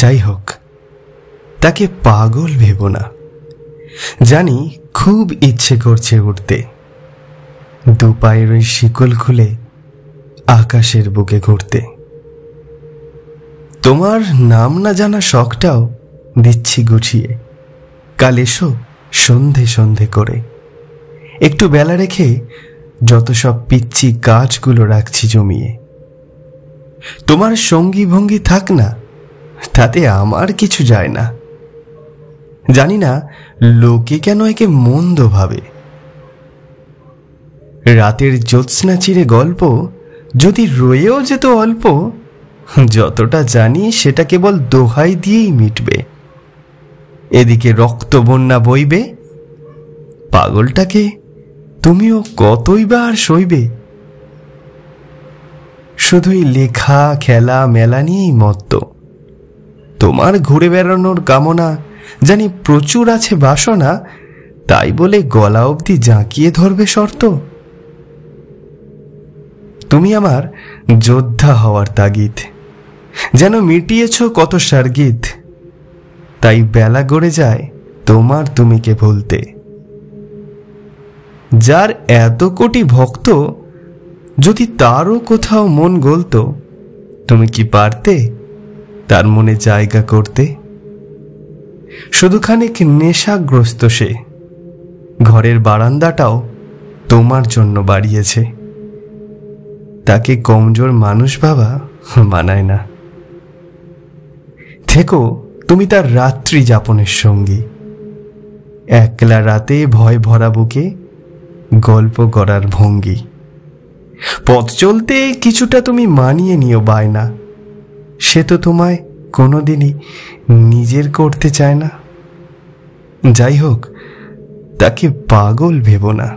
যাই হোক, তাকে পাগল ভেবো না। জানি খুব ইচ্ছে করছে উঠতে, দুপায়ের ওই শিকল খুলে আকাশের বুকে ঘুরতে। তোমার নাম না জানা শখটাও দিচ্ছি গুছিয়ে। কাল এসো সন্ধে সন্ধে করে, একটু বেলা রেখে যত সব পিচ্ছি গাছগুলো রাখছি জমিয়ে। তোমার সঙ্গী ভঙ্গি থাক না, তাতে আমার কিছু যায় না। জানি না লোকে কেন একে মন্দ ভাবে। রাতের জ্যোৎস্না চিরে গল্প যদি রয়েও যেত অল্প, যতটা জানি সেটা কেবল দোহাই দিয়েই মিটবে। এদিকে রক্ত বন্যা বইবে, পাগলটাকে তুমিও কতই বা আর সইবে। শুধুই লেখা খেলা মেলা নিয়েই মত্ত। তোমার ঘুরে বেড়ানোর কামনা জানি প্রচুর আছে বাসনা, তাই বলে গলা অবধি জাঁকিয়ে ধরবে শর্ত। তুমি আমার যোদ্ধা হওয়ার তাগিদ, যেন মিটিয়েছ কত সার্গিত। তাই বেলা গড়ে যায় তোমার তুমিকে ভুলতে। যার এত কোটি ভক্ত, যদি তারও কোথাও মন গলত, তুমি কি পারতে তার মনে জায়গা করতে? শুধু খানিক নেশাগ্রস্ত সে, ঘরের বারান্দাটাও তোমার জন্য বাড়িয়েছে। তাকে কমজোর মানুষ ভাবা মানায় না। থেকো তুমি তার রাত্রি যাপনের সঙ্গী, একলা রাতে ভয় ভরা বুকে গল্প করার ভঙ্গি। পথ চলতে কিছুটা তুমি মানিয়ে নিও বায়না, সে তো তোমায় কোনোদিনই নিজের করতে চায় না। যাই হোক, তাকে পাগল ভেবো না।